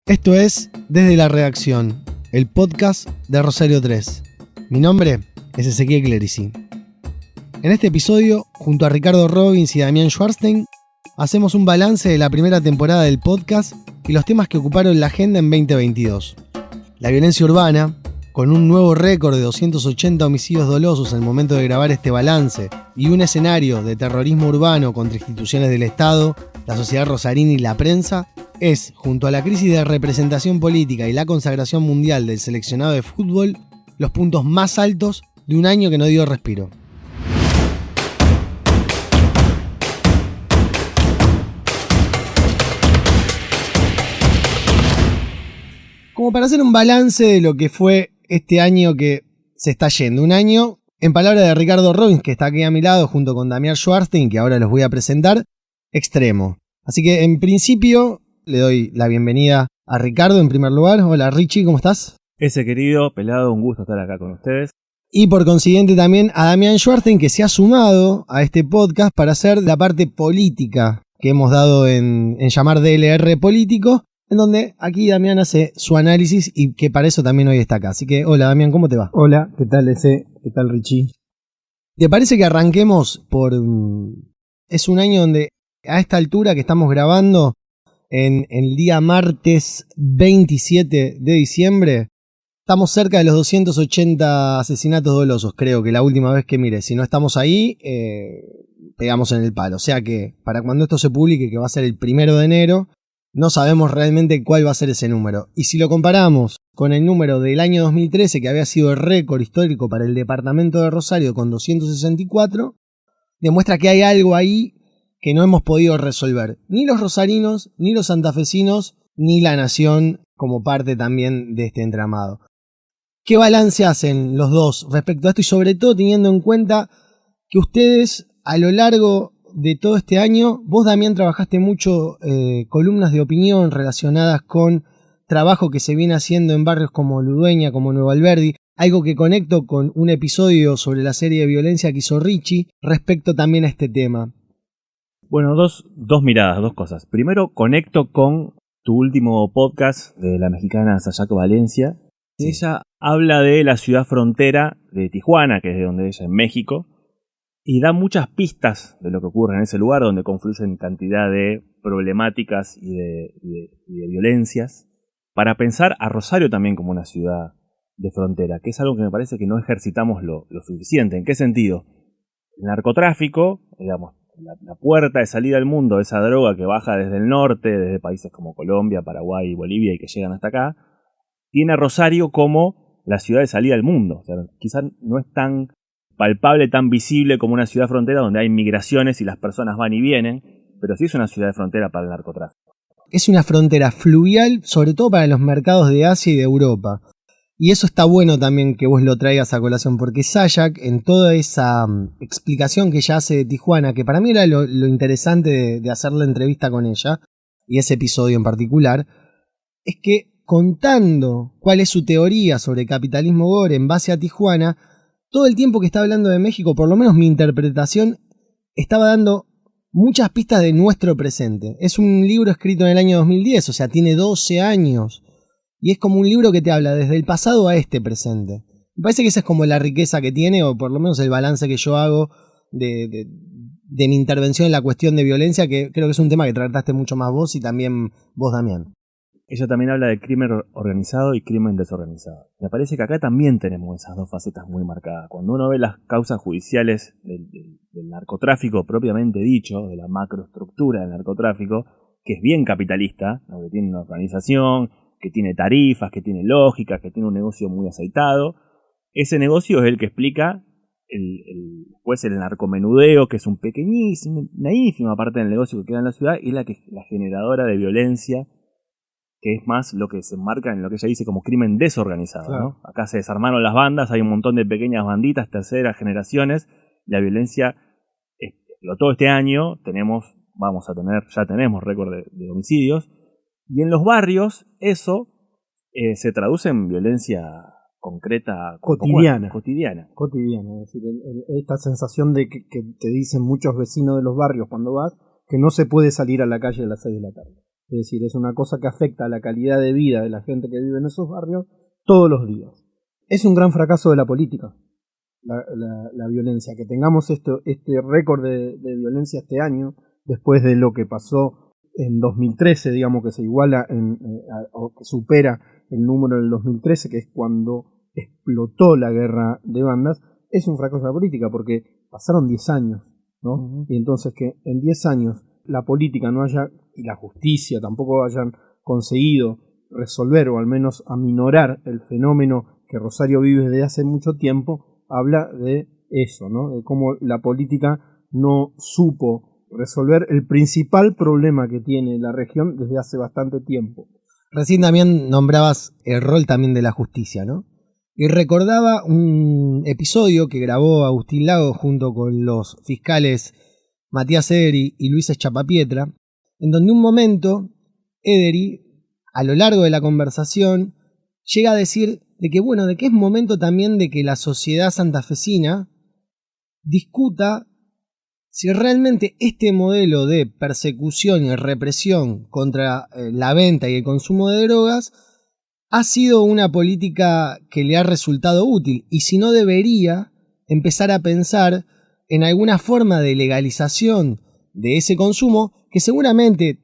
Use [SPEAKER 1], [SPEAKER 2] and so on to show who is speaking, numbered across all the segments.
[SPEAKER 1] Esto es Desde la Redacción, el podcast de Rosario 3. Mi nombre es Ezequiel Clerici. En este episodio, junto a Ricardo Robbins y Damián Schwarstein, hacemos un balance de la primera temporada del podcast y los temas que ocuparon la agenda en 2022. La violencia urbana, con un nuevo récord de 280 homicidios dolosos en el momento de grabar este balance, y un escenario de terrorismo urbano contra instituciones del Estado, la sociedad rosarina y la prensa, es, junto a la crisis de representación política y la consagración mundial del seleccionado de fútbol, los puntos más altos de un año que no dio respiro. Como para hacer un balance de lo que fue este año que se está yendo, un año, en palabras de Ricardo Robbins, que está aquí a mi lado junto con Damián Schwarstein, que ahora los voy a presentar, extremo. Así que en principio le doy la bienvenida a Ricardo en primer lugar. Hola Richie, ¿cómo estás?
[SPEAKER 2] Ese querido pelado, un gusto estar acá con ustedes.
[SPEAKER 1] Y por consiguiente también a Damián Schwarstein, que se ha sumado a este podcast para hacer la parte política que hemos dado en llamar DLR Político, en donde aquí Damián hace su análisis y que para eso también hoy está acá. Así que hola Damián, ¿cómo te va?
[SPEAKER 3] Hola, ¿qué tal ese? ¿Qué tal Richie?
[SPEAKER 1] ¿Te parece que arranquemos por... Es un año donde a esta altura que estamos grabando, en el día martes 27 de diciembre, estamos cerca de los 280 asesinatos dolosos, creo que la última vez que mire. Si no estamos ahí, pegamos en el palo. O sea que para cuando esto se publique, que va a ser el 1 de enero, no sabemos realmente cuál va a ser ese número. Y si lo comparamos con el número del año 2013, que había sido el récord histórico para el departamento de Rosario con 264, demuestra que hay algo ahí que no hemos podido resolver. Ni los rosarinos, ni los santafesinos, ni la nación como parte también de este entramado. ¿Qué balance hacen los dos respecto a esto? Y sobre todo teniendo en cuenta que ustedes a lo largo de todo este año, vos Damián trabajaste mucho columnas de opinión relacionadas con trabajo que se viene haciendo en barrios como Ludueña, como Nuevo Alberdi, algo que conecto con un episodio sobre la serie de violencia que hizo Richie respecto también a este tema.
[SPEAKER 2] Bueno, dos miradas, dos cosas. Primero, conecto con tu último podcast de la mexicana Sayaco Valencia. Sí. Ella habla de la ciudad frontera de Tijuana, que es de donde ella, en México, y da muchas pistas de lo que ocurre en ese lugar, donde confluyen cantidad de problemáticas y de violencias, para pensar a Rosario también como una ciudad de frontera, que es algo que me parece que no ejercitamos lo suficiente. ¿En qué sentido? El narcotráfico, digamos, la puerta de salida al mundo, esa droga que baja desde el norte, desde países como Colombia, Paraguay y Bolivia y que llegan hasta acá, tiene a Rosario como la ciudad de salida al mundo. O sea, quizás no es tan palpable, tan visible como una ciudad frontera donde hay migraciones y las personas van y vienen, pero sí es una ciudad de frontera para el narcotráfico.
[SPEAKER 1] Es una frontera fluvial, sobre todo para los mercados de Asia y de Europa. Y eso está bueno también que vos lo traigas a colación, porque Sayak, en toda esa explicación que ella hace de Tijuana, que para mí era lo interesante de hacer la entrevista con ella, y ese episodio en particular, es que contando cuál es su teoría sobre capitalismo gore en base a Tijuana, todo el tiempo que está hablando de México, por lo menos mi interpretación, estaba dando muchas pistas de nuestro presente. Es un libro escrito en el año 2010, o sea, tiene 12 años. Y es como un libro que te habla desde el pasado a este presente. Me parece que esa es como la riqueza que tiene, o por lo menos el balance que yo hago de mi intervención en la cuestión de violencia, que creo que es un tema que trataste mucho más vos y también vos, Damián.
[SPEAKER 2] Ella también habla de crimen organizado y crimen desorganizado. Me parece que acá también tenemos esas dos facetas muy marcadas. Cuando uno ve las causas judiciales del narcotráfico propiamente dicho, de la macroestructura del narcotráfico, que es bien capitalista, ¿no? Que tiene una organización, que tiene tarifas, que tiene lógicas, que tiene un negocio muy aceitado. Ese negocio es el que explica después el narcomenudeo, que es un pequeñísimo, una ínfima parte del negocio que queda en la ciudad, y la generadora de violencia, que es más lo que se enmarca en lo que ella dice como crimen desorganizado. Claro. ¿No? Acá se desarmaron las bandas, hay un montón de pequeñas banditas, terceras generaciones, la violencia explotó este año, ya tenemos récord de homicidios, y en los barrios eso se traduce en violencia concreta,
[SPEAKER 3] cotidiana.
[SPEAKER 2] Es
[SPEAKER 3] decir, esta sensación de que te dicen muchos vecinos de los barrios cuando vas, que no se puede salir a la calle a las 6 de la tarde. Es decir, es una cosa que afecta a la calidad de vida de la gente que vive en esos barrios todos los días. Es un gran fracaso de la política, la violencia. Que tengamos este récord de violencia este año, después de lo que pasó en 2013, digamos que se iguala o que supera el número del 2013, que es cuando explotó la guerra de bandas, es un fracaso de la política, porque pasaron 10 años, ¿no? Uh-huh. Y entonces que en 10 años la política no haya, y la justicia tampoco hayan conseguido resolver o al menos aminorar el fenómeno que Rosario vive desde hace mucho tiempo, habla de eso, ¿no? De cómo la política no supo resolver el principal problema que tiene la región desde hace bastante tiempo.
[SPEAKER 1] Recién también nombrabas el rol también de la justicia, ¿no? Y recordaba un episodio que grabó Agustín Lago junto con los fiscales Matías Ederi y Luis Echapapietra, en donde un momento Ederi, a lo largo de la conversación, llega a decir de que es momento también de que la sociedad santafesina discuta si realmente este modelo de persecución y represión contra la venta y el consumo de drogas ha sido una política que le ha resultado útil, y si no debería empezar a pensar en alguna forma de legalización de ese consumo, que seguramente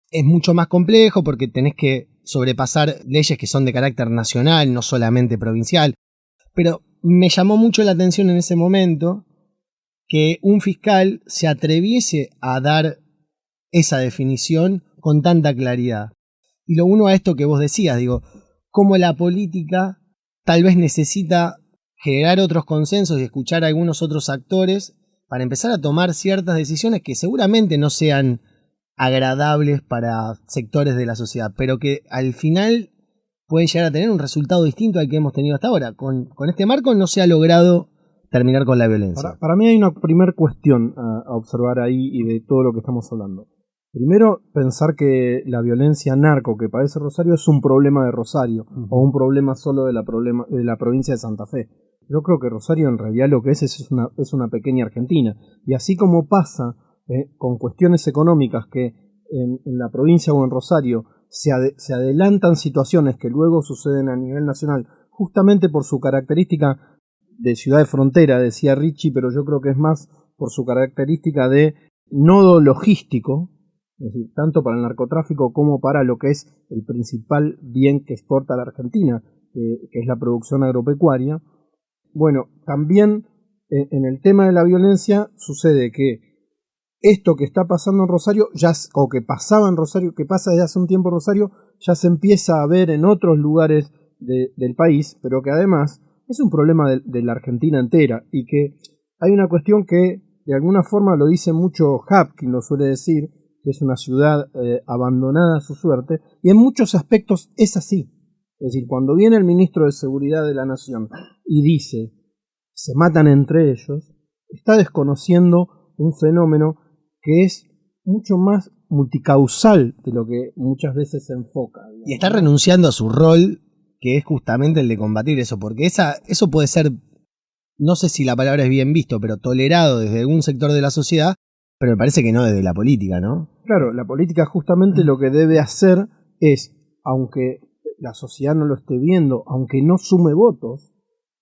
[SPEAKER 1] es mucho más complejo porque tenés que sobrepasar leyes que son de carácter nacional, no solamente provincial. Pero me llamó mucho la atención en ese momento que un fiscal se atreviese a dar esa definición con tanta claridad. Y lo uno a esto que vos decías, digo, cómo la política tal vez necesita generar otros consensos y escuchar a algunos otros actores para empezar a tomar ciertas decisiones que seguramente no sean agradables para sectores de la sociedad, pero que al final pueden llegar a tener un resultado distinto al que hemos tenido hasta ahora. Con este marco no se ha logrado terminar con la violencia.
[SPEAKER 3] Para mí hay una primera cuestión a observar ahí y de todo lo que estamos hablando. Primero, pensar que la violencia narco que padece Rosario es un problema de Rosario, o un problema solo de la provincia de Santa Fe. Yo creo que Rosario en realidad lo que es una pequeña Argentina. Y así como pasa con cuestiones económicas que en la provincia o en Rosario se adelantan situaciones que luego suceden a nivel nacional, justamente por su característica de ciudad de frontera, decía Richie, pero yo creo que es más por su característica de nodo logístico, es decir, tanto para el narcotráfico como para lo que es el principal bien que exporta la Argentina, que es la producción agropecuaria. Bueno, también en el tema de la violencia sucede que esto que está pasando en Rosario, o que pasaba en Rosario, que pasa desde hace un tiempo en Rosario, ya se empieza a ver en otros lugares del país, pero que además es un problema de la Argentina entera, y que hay una cuestión que de alguna forma lo dice mucho Hapkin, lo suele decir, que es una ciudad abandonada a su suerte, y en muchos aspectos es así. Es decir, cuando viene el ministro de Seguridad de la Nación y dice, se matan entre ellos, está desconociendo un fenómeno que es mucho más multicausal de lo que muchas veces se enfoca, digamos.
[SPEAKER 1] Y está renunciando a su rol, que es justamente el de combatir eso, porque eso puede ser, no sé si la palabra es bien visto, pero tolerado desde algún sector de la sociedad, pero me parece que no desde la política, ¿no?
[SPEAKER 3] Claro, la política justamente lo que debe hacer es, aunque la sociedad no lo esté viendo, aunque no sume votos,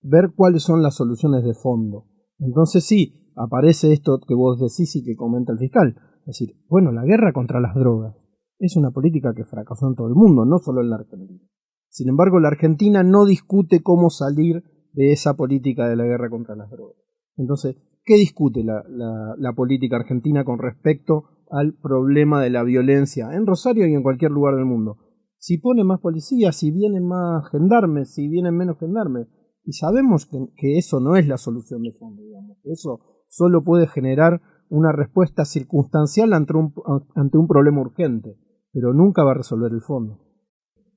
[SPEAKER 3] ver cuáles son las soluciones de fondo. Entonces sí, aparece esto que vos decís y que comenta el fiscal. Es decir, bueno, la guerra contra las drogas es una política que fracasó en todo el mundo, no solo en la Argentina. Sin embargo, la Argentina no discute cómo salir de esa política de la guerra contra las drogas. Entonces, ¿qué discute la política argentina con respecto al problema de la violencia en Rosario y en cualquier lugar del mundo? Si pone más policías, si vienen más gendarmes, si vienen menos gendarmes. Y sabemos que eso no es la solución de fondo, digamos. Eso solo puede generar una respuesta circunstancial ante un problema urgente, pero nunca va a resolver el fondo.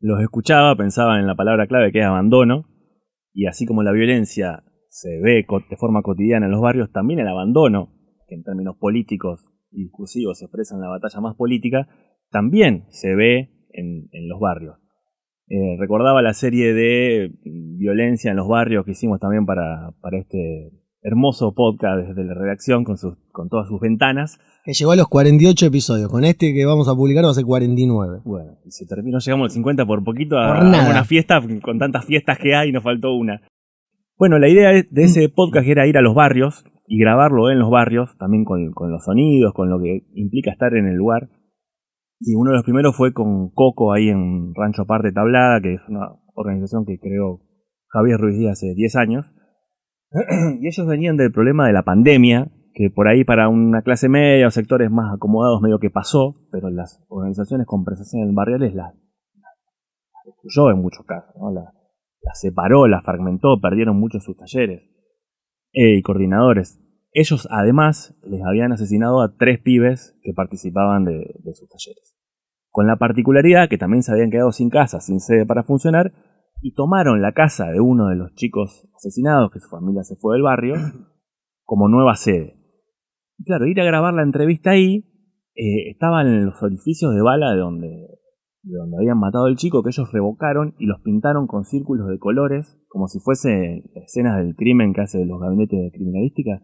[SPEAKER 2] Los escuchaba, pensaba en la palabra clave que es abandono, y así como la violencia se ve de forma cotidiana en los barrios, también el abandono, que en términos políticos y discursivos se expresa en la batalla más política, también se ve en los barrios. Recordaba la serie de violencia en los barrios que hicimos también para este hermoso podcast desde la redacción con todas sus ventanas,
[SPEAKER 1] Que llegó a los 48 episodios. Con este que vamos a publicar va a ser 49.
[SPEAKER 2] Bueno, y se terminó, llegamos al 50 por poquito a
[SPEAKER 1] Por nada.
[SPEAKER 2] una fiesta, con tantas fiestas que hay, nos faltó una. Bueno, la idea de ese podcast era ir a los barrios y grabarlo en los barrios, también con los sonidos, con lo que implica estar en el lugar. Y uno de los primeros fue con Coco ahí en Rancho Aparte Tablada, que es una organización que creó Javier Ruiz Díaz hace 10 años. Y ellos venían del problema de la pandemia, que por ahí para una clase media o sectores más acomodados medio que pasó, pero las organizaciones con presencia barriales las destruyó en muchos casos, ¿no? Las separó, las fragmentó, perdieron muchos sus talleres y coordinadores. Ellos además les habían asesinado a 3 pibes que participaban de sus talleres. Con la particularidad que también se habían quedado sin casa, sin sede para funcionar, y tomaron la casa de uno de los chicos asesinados, que su familia se fue del barrio, como nueva sede. Y claro, ir a grabar la entrevista ahí, estaban los orificios de bala de donde habían matado al chico, que ellos revocaron y los pintaron con círculos de colores, como si fuesen escenas del crimen que hace los gabinetes de criminalística,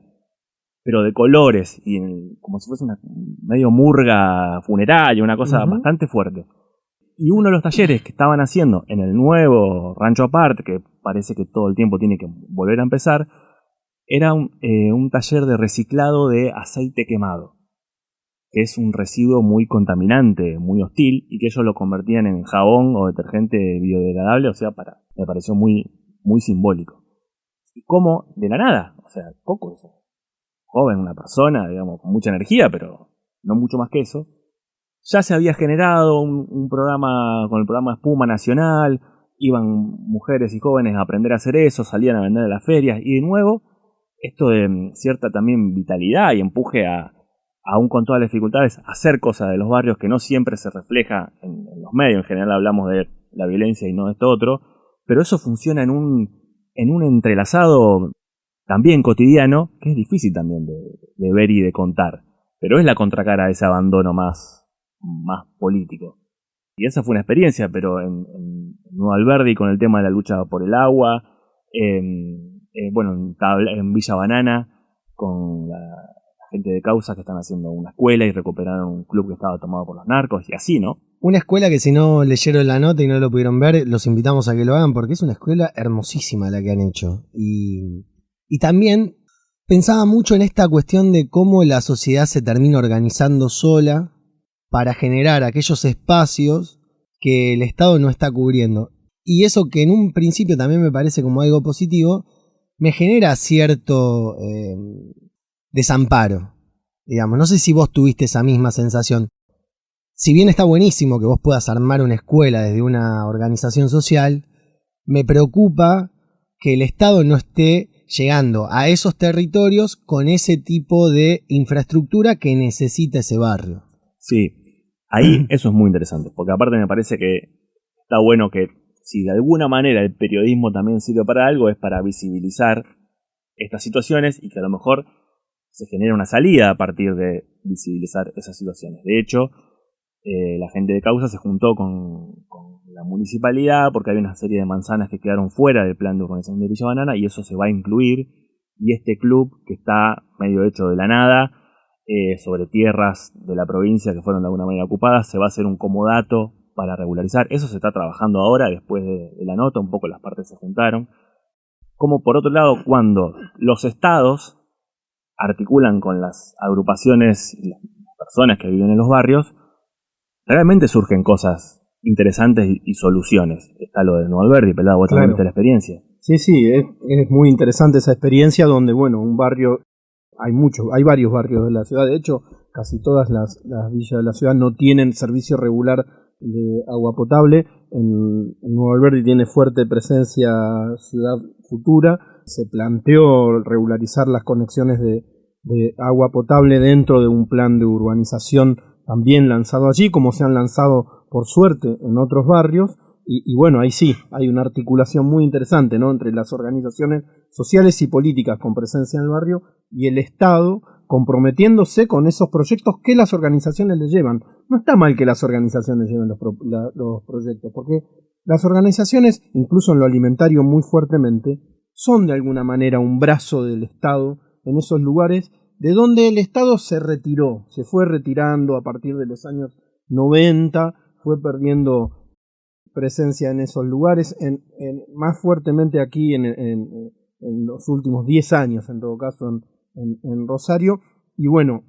[SPEAKER 2] pero de colores, y como si fuese una medio murga funeraria, una cosa bastante fuerte. Y uno de los talleres que estaban haciendo en el nuevo Rancho Aparte, que parece que todo el tiempo tiene que volver a empezar, era un taller de reciclado de aceite quemado, que es un residuo muy contaminante, muy hostil, y que ellos lo convertían en jabón o detergente biodegradable, o sea, me pareció muy, muy simbólico. Y como de la nada, o sea, Coco es joven, una persona, digamos, con mucha energía, pero no mucho más que eso. Ya se había generado un programa con el programa Espuma Nacional, iban mujeres y jóvenes a aprender a hacer eso, salían a vender en las ferias, y de nuevo, esto de cierta también vitalidad y empuje aún con todas las dificultades, hacer cosas de los barrios que no siempre se refleja en los medios. En general hablamos de la violencia y no de esto otro, pero eso funciona en un entrelazado también cotidiano, que es difícil también de ver y de contar, pero es la contracara de ese abandono más político. Y esa fue una experiencia, pero en Nuevo Alberdi con el tema de la lucha por el agua, en Villa Banana con la gente de Causa que están haciendo una escuela y recuperaron un club que estaba tomado por los narcos y así, ¿no?
[SPEAKER 1] Una escuela que si no leyeron la nota y no lo pudieron ver, los invitamos a que lo hagan porque es una escuela hermosísima la que han hecho. Y también pensaba mucho en esta cuestión de cómo la sociedad se termina organizando sola para generar aquellos espacios que el Estado no está cubriendo. Y eso que en un principio también me parece como algo positivo, me genera cierto desamparo, digamos. No sé si vos tuviste esa misma sensación. Si bien está buenísimo que vos puedas armar una escuela desde una organización social, me preocupa que el Estado no esté llegando a esos territorios con ese tipo de infraestructura que necesita ese barrio.
[SPEAKER 2] Sí, ahí eso es muy interesante, porque aparte me parece que está bueno que si de alguna manera el periodismo también sirve para algo, es para visibilizar estas situaciones y que a lo mejor se genera una salida a partir de visibilizar esas situaciones. De hecho, la gente de Causa se juntó con la municipalidad porque hay una serie de manzanas que quedaron fuera del plan de urbanización de Villa Banana y eso se va a incluir. Y este club, que está medio hecho de la nada, sobre tierras de la provincia que fueron de alguna manera ocupadas, se va a hacer un comodato para regularizar. Eso se está trabajando ahora, después de la nota, un poco las partes se juntaron. Como por otro lado, cuando los estados articulan con las agrupaciones y las personas que viven en los barrios, realmente surgen cosas interesantes y soluciones. Está lo de Nuevo Alberdi, Pelado, vos también viste la experiencia.
[SPEAKER 3] Sí, es muy interesante esa experiencia donde, bueno, un barrio, hay varios barrios de la ciudad, de hecho, casi todas las villas de la ciudad no tienen servicio regular de agua potable. En Nuevo Alberdi tiene fuerte presencia Ciudad Futura, se planteó regularizar las conexiones de agua potable dentro de un plan de urbanización también lanzado allí, como se han lanzado por suerte en otros barrios, y bueno, ahí sí, hay una articulación muy interesante, ¿no?, entre las organizaciones sociales y políticas con presencia en el barrio y el Estado comprometiéndose con esos proyectos que las organizaciones les llevan. No está mal que las organizaciones lleven los proyectos, porque las organizaciones, incluso en lo alimentario muy fuertemente, son de alguna manera un brazo del Estado en esos lugares de donde el Estado se retiró, se fue retirando a partir de los años 90, fue perdiendo presencia en esos lugares, más fuertemente aquí en los últimos 10 años, en todo caso, en Rosario, y bueno,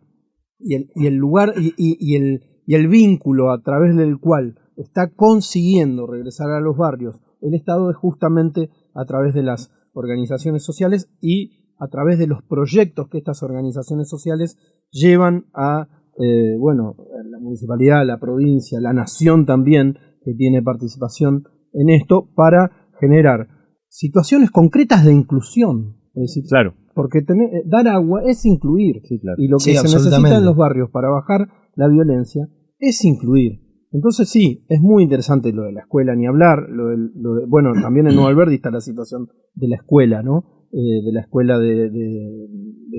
[SPEAKER 3] y el lugar y el vínculo a través del cual está consiguiendo regresar a los barrios el Estado es justamente a través de las organizaciones sociales y a través de los proyectos que estas organizaciones sociales llevan a la municipalidad, la provincia, la nación también, que tiene participación en esto, para generar situaciones concretas de inclusión. Es decir,
[SPEAKER 2] claro.
[SPEAKER 3] Porque dar agua es incluir.
[SPEAKER 2] Sí, claro.
[SPEAKER 3] Y lo que se necesita en los barrios para bajar la violencia es incluir. Entonces sí, es muy interesante lo de la escuela, ni hablar. Bueno, también en Nuevo Alberdi está la situación de la escuela, ¿no? De la escuela de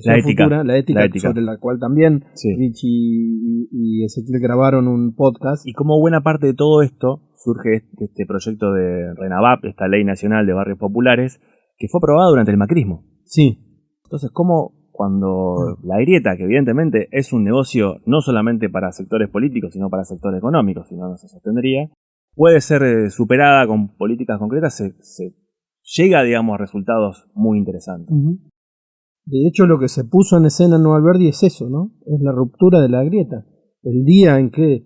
[SPEAKER 2] la ética,
[SPEAKER 3] futura, la ética, sobre la cual también
[SPEAKER 2] sí.
[SPEAKER 3] Richie y Ezequiel grabaron un podcast.
[SPEAKER 2] Y como buena parte de todo esto surge este proyecto de RENAVAP, esta Ley Nacional de Barrios Populares, que fue aprobada durante el macrismo.
[SPEAKER 3] Sí.
[SPEAKER 2] Entonces, ¿cómo cuando la grieta, que evidentemente es un negocio no solamente para sectores políticos, sino para sectores económicos, si no, no se sostendría, puede ser superada con políticas concretas, se llega, digamos, a resultados muy interesantes?
[SPEAKER 3] De hecho, lo que se puso en escena en Nuevo Alberdi es eso, ¿no? Es la ruptura de la grieta. El día en que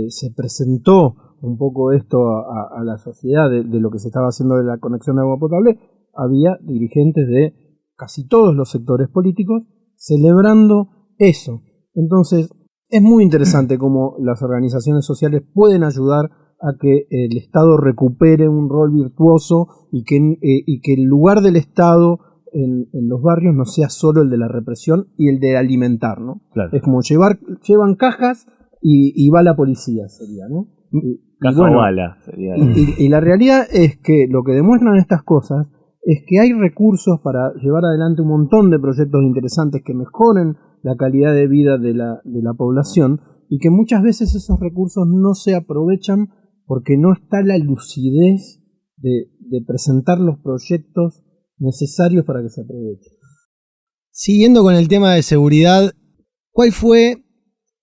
[SPEAKER 3] se presentó un poco esto a la sociedad de lo que se estaba haciendo de la conexión de agua potable, había dirigentes de casi todos los sectores políticos celebrando eso. Entonces, es muy interesante cómo las organizaciones sociales pueden ayudar a que el Estado recupere un rol virtuoso y que el lugar del Estado en los barrios no sea solo el de la represión y el de alimentar, ¿no?
[SPEAKER 2] Claro.
[SPEAKER 3] Es como llevan cajas y va la policía, sería, ¿no?
[SPEAKER 2] Caja o bala sería.
[SPEAKER 3] Y la realidad es que lo que demuestran estas cosas es que hay recursos para llevar adelante un montón de proyectos interesantes que mejoren la calidad de vida de la población y que muchas veces esos recursos no se aprovechan porque no está la lucidez de presentar los proyectos necesarios para que se aprovechen.
[SPEAKER 1] Siguiendo con el tema de seguridad, ¿cuál fue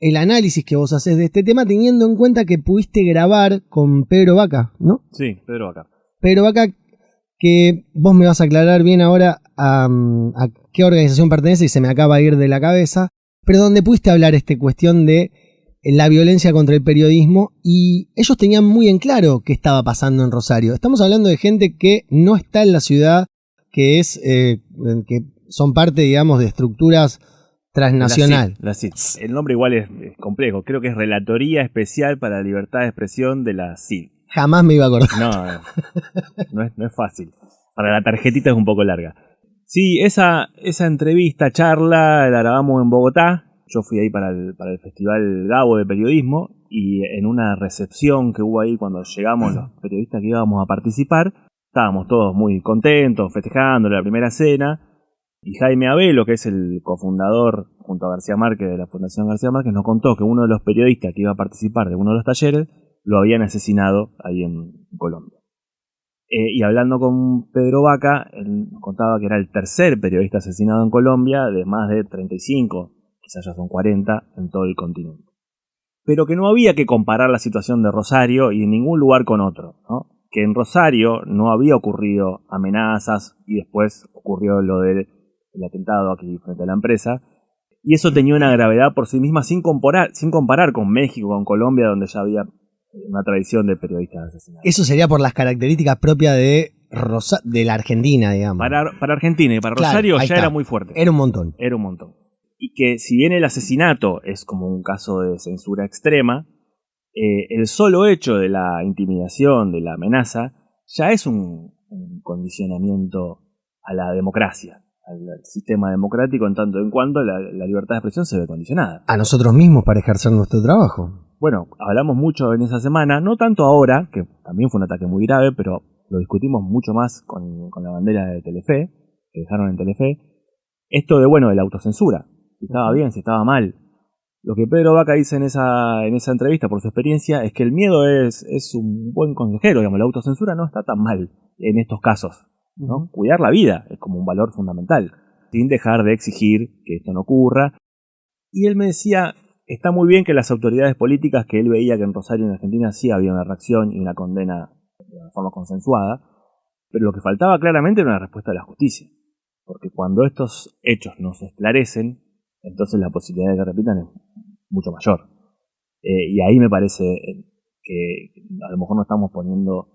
[SPEAKER 1] el análisis que vos hacés de este tema teniendo en cuenta que pudiste grabar con Pedro Vaca, ¿no?
[SPEAKER 2] Sí, Pedro Vaca.
[SPEAKER 1] Pedro Vaca, que vos me vas a aclarar bien ahora a qué organización pertenece y se me acaba de ir de la cabeza, pero donde pudiste hablar cuestión de la violencia contra el periodismo y ellos tenían muy en claro qué estaba pasando en Rosario. Estamos hablando de gente que no está en la ciudad, que son parte, digamos, de estructuras transnacional.
[SPEAKER 2] La CID. El nombre igual es complejo. Creo que es Relatoría Especial para la Libertad de Expresión de la CID.
[SPEAKER 1] Jamás me iba a acordar.
[SPEAKER 2] No es fácil. Para la tarjetita es un poco larga. Sí, esa entrevista, charla, la grabamos en Bogotá. Yo fui ahí para el Festival Gabo de Periodismo y en una recepción que hubo ahí cuando llegamos los periodistas que íbamos a participar, estábamos todos muy contentos, festejando la primera cena. Y Jaime Abelo, que es el cofundador junto a García Márquez de la Fundación García Márquez, nos contó que uno de los periodistas que iba a participar de uno de los talleres lo habían asesinado ahí en Colombia. Y hablando con Pedro Vaca, él nos contaba que era el tercer periodista asesinado en Colombia de más de 35, quizás ya son 40, en todo el continente. Pero que no había que comparar la situación de Rosario y en ningún lugar con otro, ¿no? Que en Rosario no había ocurrido amenazas y después ocurrió lo del atentado aquí frente a la empresa, y eso tenía una gravedad por sí misma sin comparar con México, con Colombia, donde ya había una tradición de periodistas asesinados.
[SPEAKER 1] Eso sería por las características propias de la Argentina, digamos.
[SPEAKER 2] Para Argentina y para Rosario ya era muy fuerte.
[SPEAKER 1] Era un montón.
[SPEAKER 2] Era un montón. Y que si bien el asesinato es como un caso de censura extrema, el solo hecho de la intimidación, de la amenaza, ya es un condicionamiento a la democracia, al sistema democrático, en tanto en cuanto la libertad de expresión se ve condicionada.
[SPEAKER 1] A nosotros mismos para ejercer nuestro trabajo.
[SPEAKER 2] Bueno, hablamos mucho en esa semana, no tanto ahora, que también fue un ataque muy grave, pero lo discutimos mucho más con la bandera de Telefe, que dejaron en Telefe, esto de la autocensura, si estaba bien, si estaba mal. Lo que Pedro Vaca dice en esa entrevista, por su experiencia, es que el miedo es un buen consejero, digamos, la autocensura no está tan mal en estos casos, ¿no? Cuidar la vida es como un valor fundamental. sin dejar de exigir que esto no ocurra. Y él me decía, está muy bien que las autoridades políticas, que él veía que en Rosario y en Argentina sí había una reacción y una condena de forma consensuada, pero lo que faltaba claramente era una respuesta de la justicia. Porque cuando estos hechos no se esclarecen, entonces la posibilidad de que repitan es mucho mayor. Y ahí me parece que a lo mejor no estamos poniendo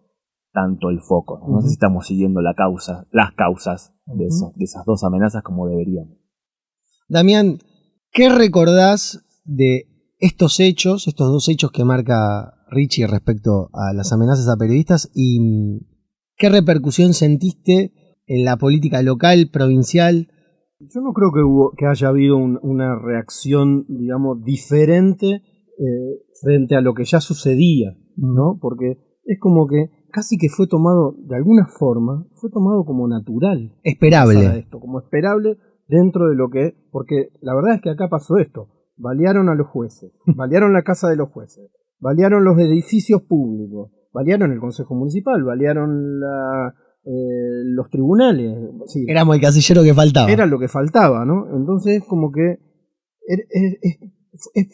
[SPEAKER 2] tanto el foco. No sé si estamos siguiendo las causas de esas dos amenazas como deberíamos.
[SPEAKER 1] Damián, ¿qué recordás de estos dos hechos que marca Richie respecto a las amenazas a periodistas, y qué repercusión sentiste en la política local, provincial?
[SPEAKER 3] Yo no creo que haya habido una reacción, digamos, diferente frente a lo que ya sucedía, ¿no? Porque es como que casi que fue tomado, de alguna forma, fue tomado como natural.
[SPEAKER 1] Esperable.
[SPEAKER 3] Esto, como esperable dentro de lo que... Porque la verdad es que acá pasó esto. Balearon a los jueces, balearon la casa de los jueces, balearon los edificios públicos, balearon el Consejo Municipal, balearon los tribunales. Sí,
[SPEAKER 1] éramos el casillero que faltaba.
[SPEAKER 3] Era lo que faltaba, ¿no? Entonces como que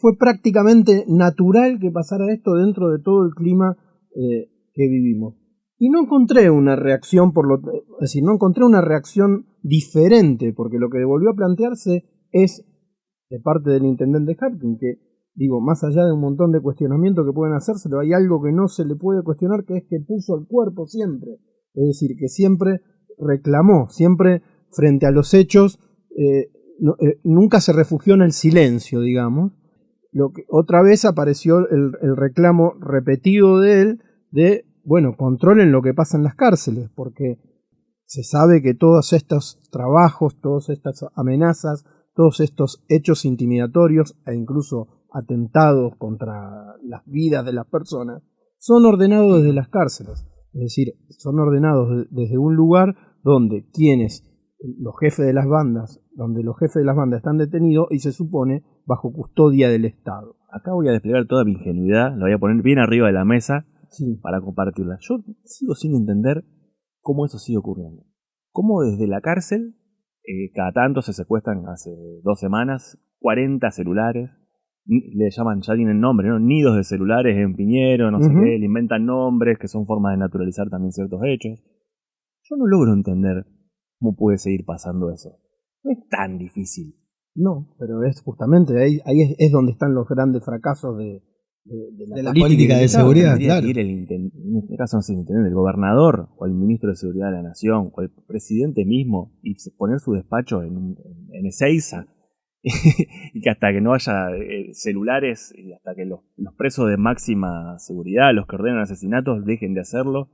[SPEAKER 3] fue prácticamente natural que pasara esto dentro de todo el clima que vivimos. Y no encontré una reacción, es decir, no encontré una reacción diferente, porque lo que volvió a plantearse es, de parte del intendente Harkin, que, digo, más allá de un montón de cuestionamientos que pueden hacérselo, hay algo que no se le puede cuestionar, que es que puso el cuerpo siempre. Es decir, que siempre reclamó, siempre frente a los hechos, nunca se refugió en el silencio, digamos. Otra vez apareció el reclamo repetido de él de, bueno, controlen lo que pasa en las cárceles, porque se sabe que todos estos trabajos, todas estas amenazas, todos estos hechos intimidatorios e incluso atentados contra las vidas de las personas son ordenados desde las cárceles. Es decir, son ordenados desde un lugar donde los jefes de las bandas están detenidos y se supone bajo custodia del Estado.
[SPEAKER 2] Acá voy a desplegar toda mi ingenuidad, la voy a poner bien arriba de la mesa para compartirla. Yo sigo sin entender cómo eso sigue ocurriendo. Cómo desde la cárcel, cada tanto se secuestran, hace 2 semanas, 40 celulares, le llaman, ya tienen nombre, ¿no? Nidos de celulares en Piñero, no sé qué, le inventan nombres que son formas de naturalizar también ciertos hechos. Yo no logro entender cómo puede seguir pasando eso. No es tan difícil.
[SPEAKER 3] No, pero es justamente ahí es donde están los grandes fracasos de
[SPEAKER 1] la política de seguridad, claro.
[SPEAKER 2] En este caso no sé, el gobernador o el ministro de Seguridad de la Nación o el presidente mismo, y poner su despacho en Ezeiza y que hasta que no haya celulares y hasta que los presos de máxima seguridad, los que ordenan asesinatos, dejen de hacerlo.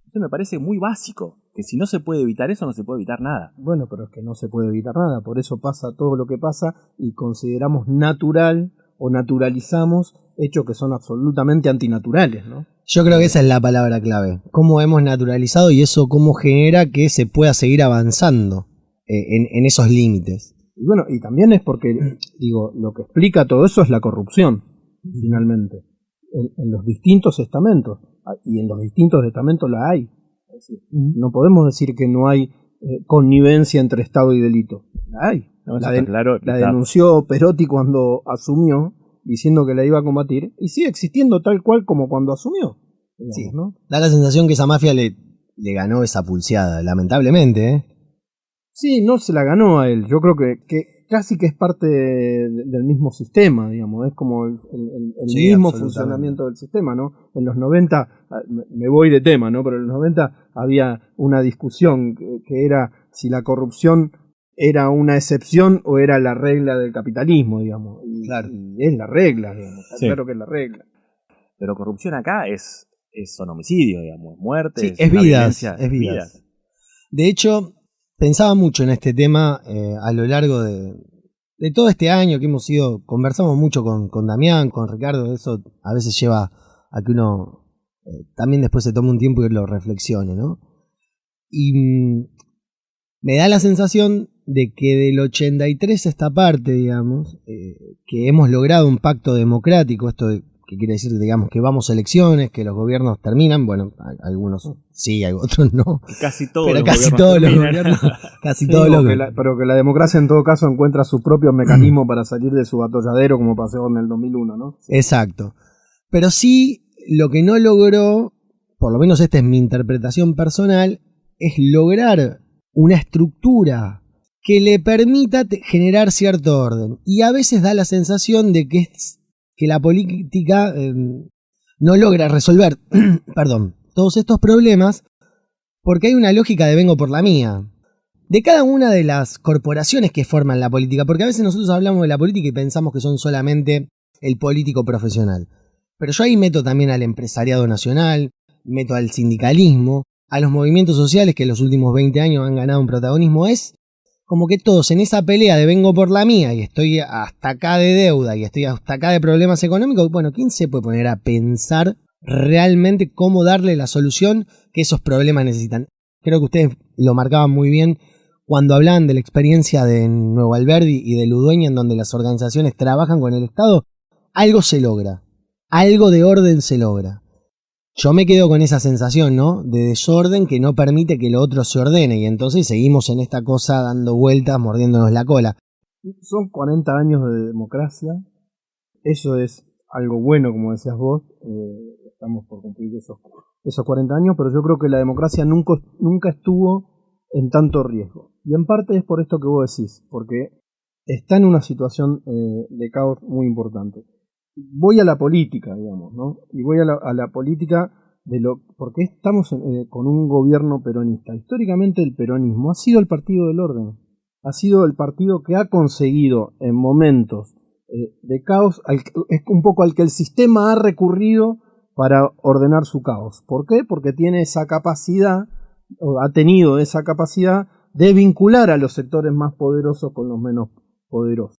[SPEAKER 2] Eso me parece muy básico, que si no se puede evitar eso, no se puede evitar nada.
[SPEAKER 3] Bueno, pero es que no se puede evitar nada, por eso pasa todo lo que pasa y consideramos natural o naturalizamos hechos que son absolutamente antinaturales, ¿no?
[SPEAKER 1] Yo creo que esa es la palabra clave. Cómo hemos naturalizado y eso cómo genera que se pueda seguir avanzando en esos límites.
[SPEAKER 3] Y bueno, y también es porque, digo, lo que explica todo eso es la corrupción, finalmente, en los distintos estamentos. Y en los distintos estamentos la hay. Es decir, no podemos decir que no hay connivencia entre Estado y delito. La hay.
[SPEAKER 2] No, la
[SPEAKER 3] denunció Perotti cuando asumió, diciendo que la iba a combatir, y sigue existiendo tal cual como cuando asumió. Digamos,
[SPEAKER 1] sí,
[SPEAKER 3] ¿no?
[SPEAKER 1] Da la sensación que esa mafia le ganó esa pulseada, lamentablemente, ¿eh?
[SPEAKER 3] Sí, no se la ganó a él. Yo creo que casi que es parte del mismo sistema, digamos. Es como el mismo funcionamiento del sistema, ¿no? En los 90, me voy de tema, ¿no? Pero en los 90 había una discusión que era si la corrupción era una excepción o era la regla del capitalismo, digamos. Y, claro. Y es la regla, digamos. Sí. Claro que es la regla.
[SPEAKER 2] Pero corrupción acá son homicidios, digamos. Muertes.
[SPEAKER 1] Sí, es vidas. De hecho, pensaba mucho en este tema a lo largo de todo este año que conversamos mucho con Damián, con Ricardo. Eso a veces lleva a que uno también después se tome un tiempo y lo reflexione, ¿no? Y me da la sensación de que del 83 a esta parte, digamos, que hemos logrado un pacto democrático, esto de que quiere decir, digamos, que vamos a elecciones, que los gobiernos terminan. Bueno, algunos sí, otros no.
[SPEAKER 2] Casi todos
[SPEAKER 1] pero
[SPEAKER 2] los
[SPEAKER 1] casi
[SPEAKER 2] gobiernos
[SPEAKER 1] todos los
[SPEAKER 2] terminan.
[SPEAKER 1] gobiernos, casi
[SPEAKER 3] Sí,
[SPEAKER 1] todos los
[SPEAKER 3] pero que la democracia en todo caso encuentra su propio mecanismo para salir de su atolladero, como pasó en el 2001, ¿no?
[SPEAKER 1] Exacto. Pero sí, lo que no logró, por lo menos esta es mi interpretación personal, es lograr una estructura que le permita generar cierto orden. Y a veces da la sensación de que la política no logra resolver perdón, todos estos problemas porque hay una lógica de vengo por la mía. De cada una de las corporaciones que forman la política, porque a veces nosotros hablamos de la política y pensamos que son solamente el político profesional. Pero yo ahí meto también al empresariado nacional, meto al sindicalismo, a los movimientos sociales que en los últimos 20 años han ganado un protagonismo. Es como que todos en esa pelea de vengo por la mía y estoy hasta acá de deuda y estoy hasta acá de problemas económicos. Bueno, ¿quién se puede poner a pensar realmente cómo darle la solución que esos problemas necesitan? Creo que ustedes lo marcaban muy bien cuando hablaban de la experiencia de Nuevo Alberdi y de Ludueña, en donde las organizaciones trabajan con el Estado. Algo se logra, algo de orden se logra. Yo me quedo con esa sensación, ¿no? De desorden que no permite que lo otro se ordene y entonces seguimos en esta cosa dando vueltas, mordiéndonos la cola.
[SPEAKER 3] Son 40 años de democracia, eso es algo bueno, como decías vos, estamos por cumplir esos 40 años, pero yo creo que la democracia nunca estuvo en tanto riesgo. Y en parte es por esto que vos decís, porque está en una situación de caos muy importante. Voy a la política, digamos, ¿no? Y voy a la política porque estamos con un gobierno peronista. Históricamente el peronismo ha sido el partido del orden, ha sido el partido que ha conseguido en momentos de caos, es un poco al que el sistema ha recurrido para ordenar su caos. ¿Por qué? Porque tiene esa capacidad, o ha tenido esa capacidad de vincular a los sectores más poderosos con los menos poderosos.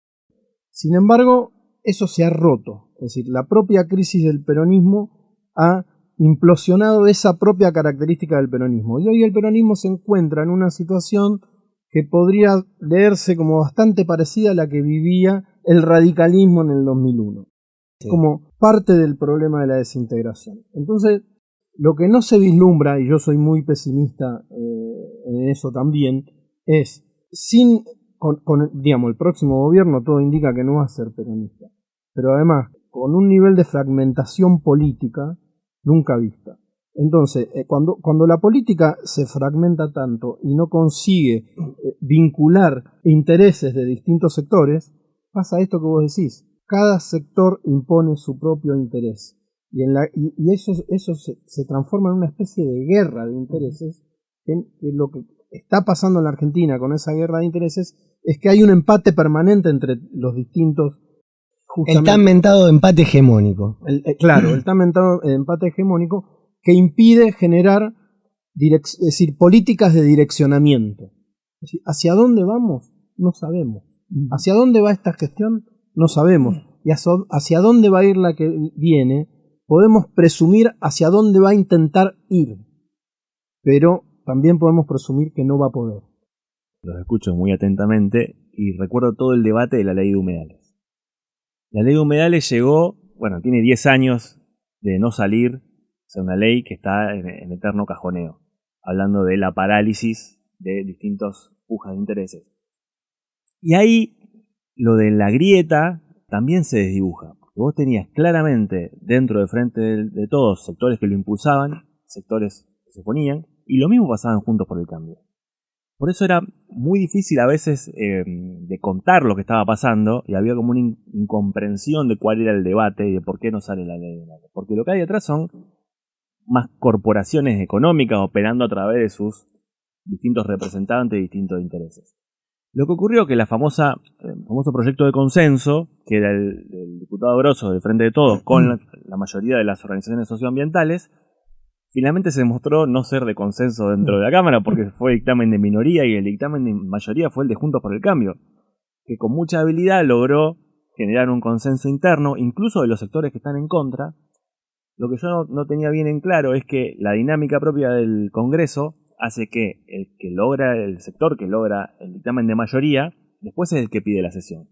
[SPEAKER 3] Sin embargo, eso se ha roto. Es decir, la propia crisis del peronismo ha implosionado esa propia característica del peronismo. Y hoy el peronismo se encuentra en una situación que podría leerse como bastante parecida a la que vivía el radicalismo en el 2001. Sí. Como parte del problema de la desintegración. Entonces, lo que no se vislumbra, y yo soy muy pesimista en eso también, es digamos, el próximo gobierno todo indica que no va a ser peronista, pero además con un nivel de fragmentación política nunca vista. Entonces, cuando la política se fragmenta tanto y no consigue vincular intereses de distintos sectores, pasa esto que vos decís. Cada sector impone su propio interés y eso se transforma en una especie de guerra de intereses, que lo que está pasando en la Argentina con esa guerra de intereses es que hay un empate permanente entre los distintos.
[SPEAKER 1] El tan mentado empate hegemónico.
[SPEAKER 3] Claro, el tan mentado empate hegemónico que impide generar es decir, políticas de direccionamiento. Es decir, ¿hacia dónde vamos? No sabemos. ¿Hacia dónde va esta gestión? No sabemos. Y hacia dónde va a ir la que viene, podemos presumir hacia dónde va a intentar ir. Pero también podemos presumir que no va a poder.
[SPEAKER 2] Los escucho muy atentamente y recuerdo todo el debate de la ley de humedales. La ley de humedales llegó, tiene 10 años de no salir, o sea, una ley que está en eterno cajoneo, hablando de la parálisis de distintos pujas de intereses. Y ahí lo de la grieta también se desdibuja, porque vos tenías claramente dentro del frente de todos sectores que lo impulsaban, sectores que se oponían, y lo mismo pasaban Juntos por el Cambio. Por eso era muy difícil a veces de contar lo que estaba pasando y había como una incomprensión de cuál era el debate y de por qué no sale la ley. Porque lo que hay detrás son más corporaciones económicas operando a través de sus distintos representantes de distintos intereses. Lo que ocurrió que el famoso proyecto de consenso, que era el diputado Grosso del Frente de Todos con la mayoría de las organizaciones socioambientales, finalmente se demostró no ser de consenso dentro de la Cámara porque fue dictamen de minoría y el dictamen de mayoría fue el de Juntos por el Cambio, que con mucha habilidad logró generar un consenso interno, incluso de los sectores que están en contra. Lo que yo no tenía bien en claro es que la dinámica propia del Congreso hace que el sector que logra el dictamen de mayoría, después es el que pide la sesión.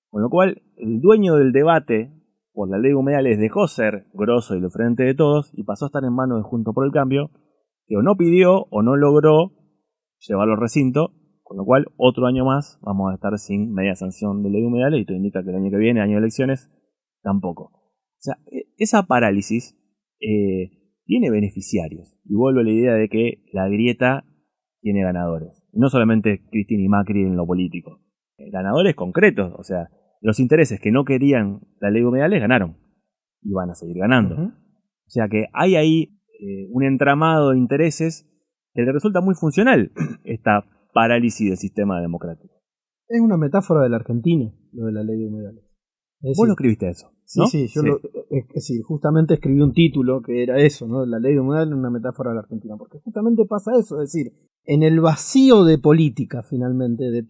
[SPEAKER 2] Con lo cual, el dueño del debate por la ley de humedales dejó ser grosso y del Frente de Todos y pasó a estar en manos de Juntos por el Cambio, que o no pidió o no logró llevarlo al recinto, con lo cual otro año más vamos a estar sin media sanción de ley de humedales y todo indica que el año que viene, año de elecciones, tampoco. O sea, esa parálisis tiene beneficiarios y vuelvo a la idea de que la grieta tiene ganadores. Y no solamente Cristina y Macri en lo político. Ganadores concretos, o sea, los intereses que no querían la ley de humedales ganaron y van a seguir ganando. O sea que hay ahí un entramado de intereses que le resulta muy funcional esta parálisis del sistema democrático.
[SPEAKER 3] Es una metáfora de la Argentina, lo de la ley de humedales.
[SPEAKER 2] Vos lo escribiste eso, ¿no?
[SPEAKER 3] Sí, sí, justamente escribí un título que era eso, ¿no? La ley de humedales es una metáfora de la Argentina, porque justamente pasa eso, es decir, en el vacío de política, finalmente, de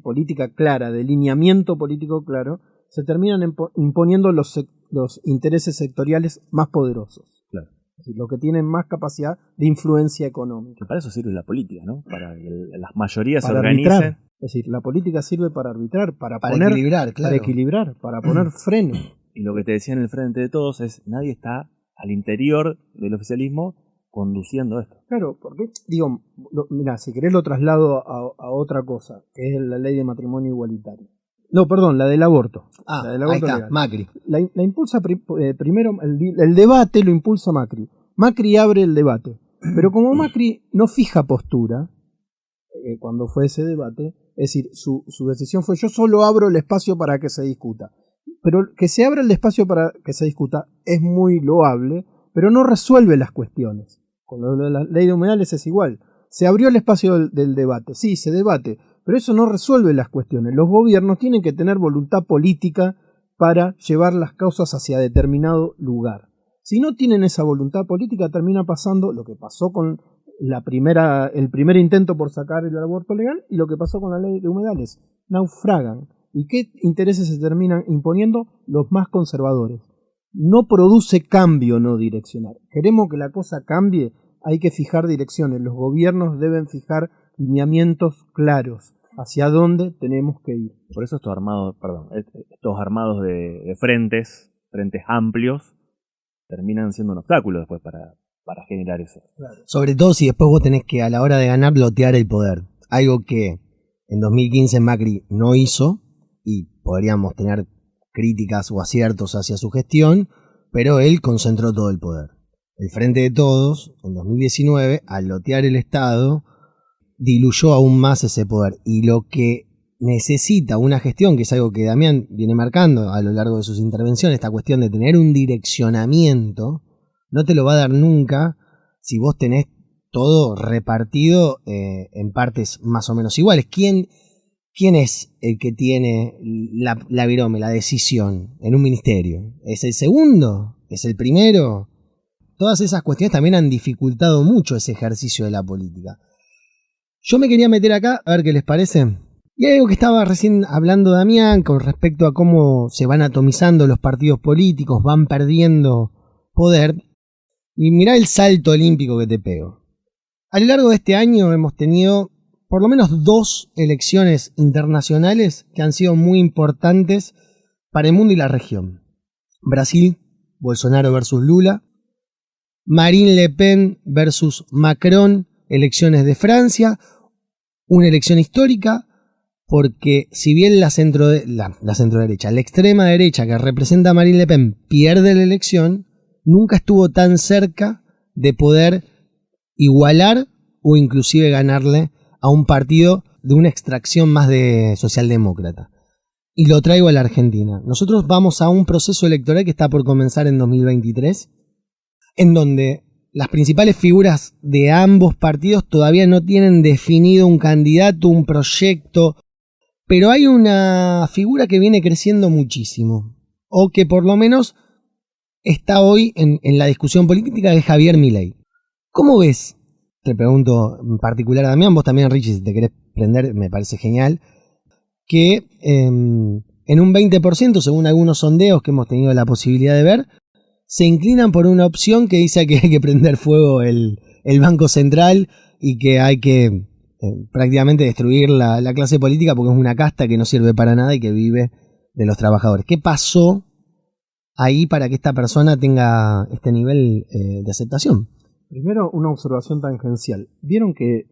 [SPEAKER 3] política clara, de lineamiento político claro, se terminan imponiendo los intereses sectoriales más poderosos.
[SPEAKER 2] Claro.
[SPEAKER 3] Es decir, los que tienen más capacidad de influencia económica.
[SPEAKER 2] Que para eso sirve la política, ¿no? Para que las mayorías se
[SPEAKER 3] Para
[SPEAKER 2] organicen.
[SPEAKER 3] arbitrar. Es decir, la política sirve para arbitrar, para
[SPEAKER 1] equilibrar, claro.
[SPEAKER 3] Para equilibrar, para poner freno.
[SPEAKER 2] Y lo que te decía en el Frente de Todos es, nadie está al interior del oficialismo conduciendo esto.
[SPEAKER 3] Claro, porque, digo, mira, si querés lo traslado a otra cosa, que es la ley de matrimonio igualitario. No, perdón, la del aborto. La del aborto
[SPEAKER 1] ahí está,
[SPEAKER 3] legal.
[SPEAKER 1] Macri.
[SPEAKER 3] La impulsa primero, el debate lo impulsa Macri. Macri abre el debate. Pero como Macri no fija postura, cuando fue ese debate, es decir, su decisión fue: yo solo abro el espacio para que se discuta. Pero que se abra el espacio para que se discuta es muy loable, pero no resuelve las cuestiones. Con lo de la ley de humedales es igual. Se abrió el espacio del debate, sí, se debate, pero eso no resuelve las cuestiones. Los gobiernos tienen que tener voluntad política para llevar las causas hacia determinado lugar. Si no tienen esa voluntad política, termina pasando lo que pasó con el primer intento por sacar el aborto legal y lo que pasó con la ley de humedales. Naufragan. ¿Y qué intereses se terminan imponiendo? Los más conservadores. No produce cambio no direccional. Queremos que la cosa cambie, hay que fijar direcciones. Los gobiernos deben fijar lineamientos claros hacia dónde tenemos que ir.
[SPEAKER 2] Por eso estos armados de frentes amplios, terminan siendo un obstáculo después para generar eso.
[SPEAKER 3] Claro.
[SPEAKER 1] Sobre todo si después vos tenés que, a la hora de ganar, lotear el poder. Algo que en 2015 Macri no hizo, y podríamos tener críticas o aciertos hacia su gestión, pero él concentró todo el poder. El Frente de Todos, en 2019, al lotear el Estado, diluyó aún más ese poder. Y lo que necesita una gestión, que es algo que Damián viene marcando a lo largo de sus intervenciones, esta cuestión de tener un direccionamiento, no te lo va a dar nunca si vos tenés todo repartido en partes más o menos iguales. ¿Quién es el que tiene la virome, la decisión en un ministerio? ¿Es el segundo? ¿Es el primero? Todas esas cuestiones también han dificultado mucho ese ejercicio de la política. Yo me quería meter acá, a ver qué les parece. Y hay algo que estaba recién hablando Damián con respecto a cómo se van atomizando los partidos políticos, van perdiendo poder. Y mirá el salto olímpico que te pego. A lo largo de este año hemos tenido por lo menos 2 elecciones internacionales que han sido muy importantes para el mundo y la región. Brasil, Bolsonaro versus Lula. Marine Le Pen versus Macron, elecciones de Francia. Una elección histórica porque si bien la centroderecha, la extrema derecha que representa a Marine Le Pen pierde la elección, nunca estuvo tan cerca de poder igualar o inclusive ganarle a un partido de una extracción más de socialdemócrata. Y lo traigo a la Argentina. Nosotros vamos a un proceso electoral que está por comenzar en 2023, en donde las principales figuras de ambos partidos todavía no tienen definido un candidato, un proyecto, pero hay una figura que viene creciendo muchísimo, o que por lo menos está hoy en la discusión política, que es Javier Milei. ¿Cómo ves? Te pregunto en particular a Damián, vos también, Richie, si te querés prender, me parece genial, que en un 20%, según algunos sondeos que hemos tenido la posibilidad de ver, se inclinan por una opción que dice que hay que prender fuego el Banco Central y que hay que prácticamente destruir la clase política porque es una casta que no sirve para nada y que vive de los trabajadores. ¿Qué pasó ahí para que esta persona tenga este nivel de aceptación?
[SPEAKER 3] Primero, una observación tangencial. ¿Vieron que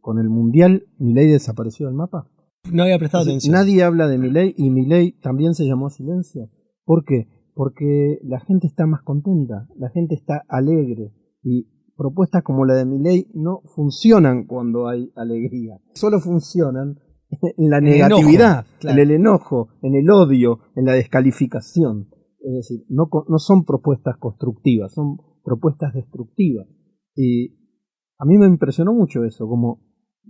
[SPEAKER 3] con el Mundial Milei desapareció del mapa?
[SPEAKER 1] No había prestado atención.
[SPEAKER 3] Nadie habla de Milei y Milei también se llamó silencio. ¿Por qué? Porque la gente está más contenta, la gente está alegre y propuestas como la de Milei no funcionan cuando hay alegría. Solo funcionan en la negatividad,
[SPEAKER 1] enojo, claro.
[SPEAKER 3] En el enojo, en el odio, en la descalificación. Es decir, no son propuestas constructivas, son propuestas destructivas. Y a mí me impresionó mucho eso, como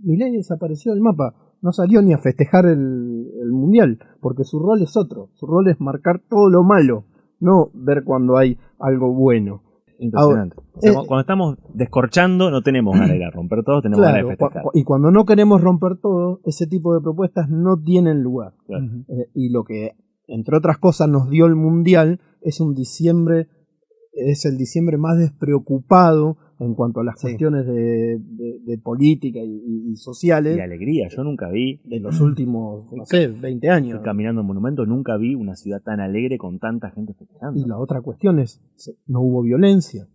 [SPEAKER 3] Milei desapareció del mapa, no salió ni a festejar el Mundial, porque su rol es otro, su rol es marcar todo lo malo, no ver cuando hay algo bueno.
[SPEAKER 2] Impresionante. Cuando estamos descorchando no tenemos ganas de ir a romper todo, tenemos ganas de festejar.
[SPEAKER 3] Y cuando no queremos romper todo, ese tipo de propuestas no tienen lugar.
[SPEAKER 2] Claro.
[SPEAKER 3] Y lo que, entre otras cosas, nos dio el Mundial es el diciembre más despreocupado en cuanto a las cuestiones de política y sociales.
[SPEAKER 2] Y alegría, yo nunca vi.
[SPEAKER 3] De los últimos, 20 años.
[SPEAKER 2] Fui caminando en Monumento, nunca vi una ciudad tan alegre con tanta gente festejando.
[SPEAKER 3] Y la otra cuestión es, no hubo violencia.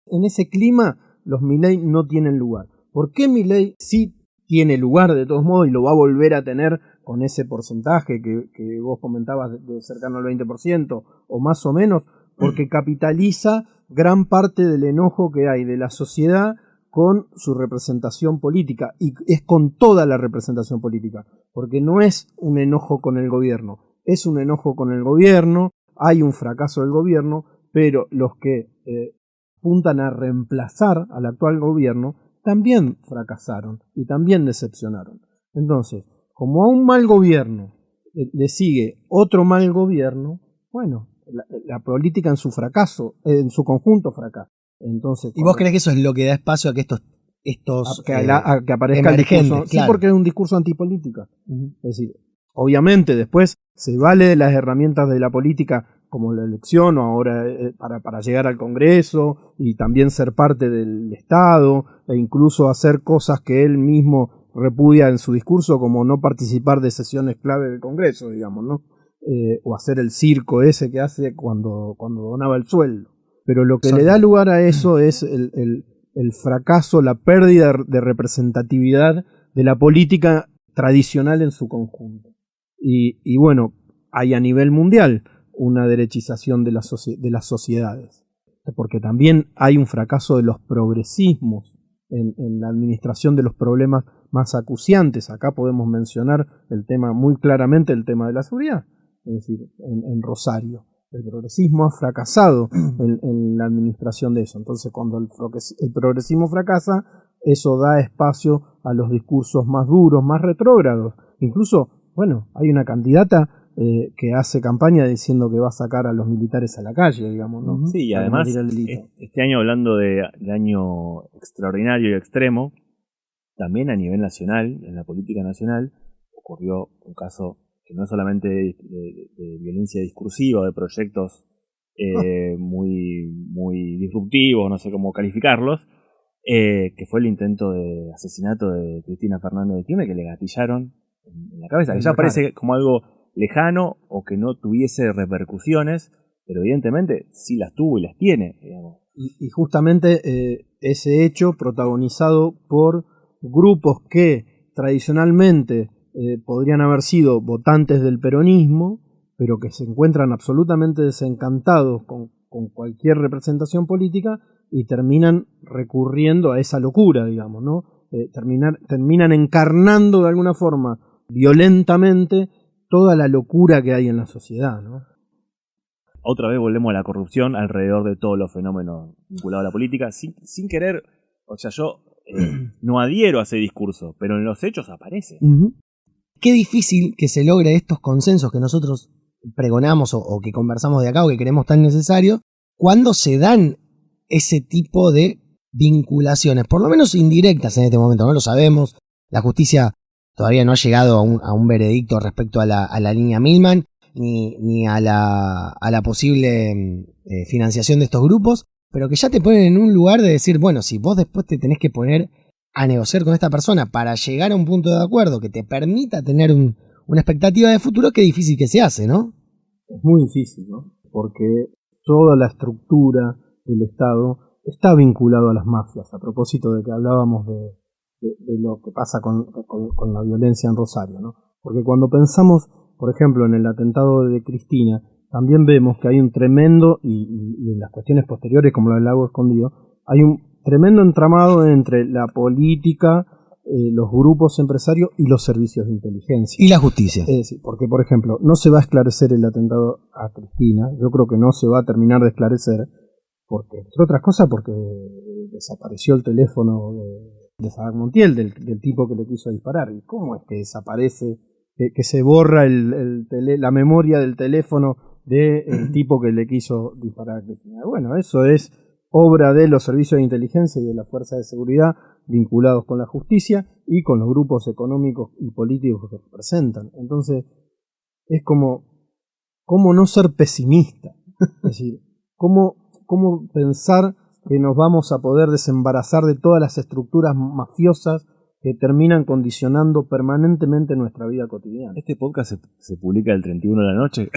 [SPEAKER 3] En ese clima, los Milei no tienen lugar. ¿Por qué Milei sí tiene lugar de todos modos y lo va a volver a tener con ese porcentaje que vos comentabas de cercano al 20% o más o menos? Porque capitaliza gran parte del enojo que hay de la sociedad con su representación política, y es con toda la representación política, porque no es un enojo con el gobierno, es un enojo con el gobierno, hay un fracaso del gobierno, pero los que apuntan a reemplazar al actual gobierno también fracasaron y también decepcionaron. Entonces, como a un mal gobierno le sigue otro mal gobierno, bueno, la política en su fracaso, en su conjunto fracasa. Entonces,
[SPEAKER 1] ¿y vos crees que eso es lo que da espacio a que estos
[SPEAKER 3] que aparezca el discurso?
[SPEAKER 1] Claro.
[SPEAKER 3] Sí, porque es un discurso antipolítica. Es decir, obviamente después se vale de las herramientas de la política como la elección o ahora para llegar al Congreso y también ser parte del Estado e incluso hacer cosas que él mismo repudia en su discurso, como no participar de sesiones clave del Congreso, digamos, ¿no? O hacer el circo ese que hace cuando donaba el sueldo. Pero lo que le da lugar a eso es el fracaso, la pérdida de representatividad de la política tradicional en su conjunto. Y bueno, hay a nivel mundial una derechización de las sociedades, porque también hay un fracaso de los progresismos en la administración de los problemas más acuciantes. Acá podemos mencionar muy claramente el tema de la seguridad, es decir, en Rosario. El progresismo ha fracasado en la administración de eso. Entonces, cuando el progresismo fracasa, eso da espacio a los discursos más duros, más retrógrados. Incluso, bueno, hay una candidata que hace campaña diciendo que va a sacar a los militares a la calle, digamos, ¿no?
[SPEAKER 2] Sí, y además, este año, hablando de año extraordinario y extremo, también a nivel nacional, en la política nacional, ocurrió un caso que no es solamente de violencia discursiva, de proyectos muy disruptivos, no sé cómo calificarlos, que fue el intento de asesinato de Cristina Fernández de Kirchner, que le gatillaron en la cabeza, que ya parece como algo lejano o que no tuviese repercusiones, pero evidentemente sí las tuvo y las tiene, digamos.
[SPEAKER 3] Y justamente ese hecho protagonizado por grupos que tradicionalmente podrían haber sido votantes del peronismo, pero que se encuentran absolutamente desencantados con cualquier representación política y terminan recurriendo a esa locura, digamos, ¿no? Terminan encarnando de alguna forma violentamente toda la locura que hay en la sociedad, ¿no?
[SPEAKER 2] Otra vez volvemos a la corrupción alrededor de todos los fenómenos vinculados a la política, sin querer, o sea, yo no adhiero a ese discurso, pero en los hechos aparece.
[SPEAKER 1] Qué difícil que se logre estos consensos que nosotros pregonamos o que conversamos de acá o que creemos tan necesarios, cuando se dan ese tipo de vinculaciones, por lo menos indirectas en este momento, no lo sabemos, la justicia todavía no ha llegado a un veredicto respecto a la línea Milman, ni a la posible financiación de estos grupos, pero que ya te ponen en un lugar de decir, bueno, si vos después te tenés que poner a negociar con esta persona para llegar a un punto de acuerdo que te permita tener una expectativa de futuro, qué difícil que se hace, ¿no?
[SPEAKER 3] Es muy difícil, ¿no? porque toda la estructura del Estado está vinculado a las mafias, a propósito de que hablábamos de lo que pasa con la violencia en Rosario, ¿no? Porque cuando pensamos, por ejemplo, en el atentado de Cristina, también vemos que hay un tremendo, y en las cuestiones posteriores, como el Lago Escondido, hay un tremendo entramado entre la política, los grupos empresarios y los servicios de inteligencia.
[SPEAKER 1] Y la justicia.
[SPEAKER 3] Porque, por ejemplo, no se va a esclarecer el atentado a Cristina, yo creo que no se va a terminar de esclarecer, porque, entre otras cosas, porque desapareció el teléfono de Sabac Montiel, del tipo que le quiso disparar. ¿Y cómo es que desaparece, que se borra la memoria del teléfono del tipo que le quiso disparar a Cristina? Bueno, eso es obra de los servicios de inteligencia y de las fuerzas de seguridad vinculados con la justicia y con los grupos económicos y políticos que representan. Entonces, es como no ser pesimista. Es decir, cómo pensar que nos vamos a poder desembarazar de todas las estructuras mafiosas que terminan condicionando permanentemente nuestra vida cotidiana.
[SPEAKER 2] Este podcast se publica el 31 de la noche.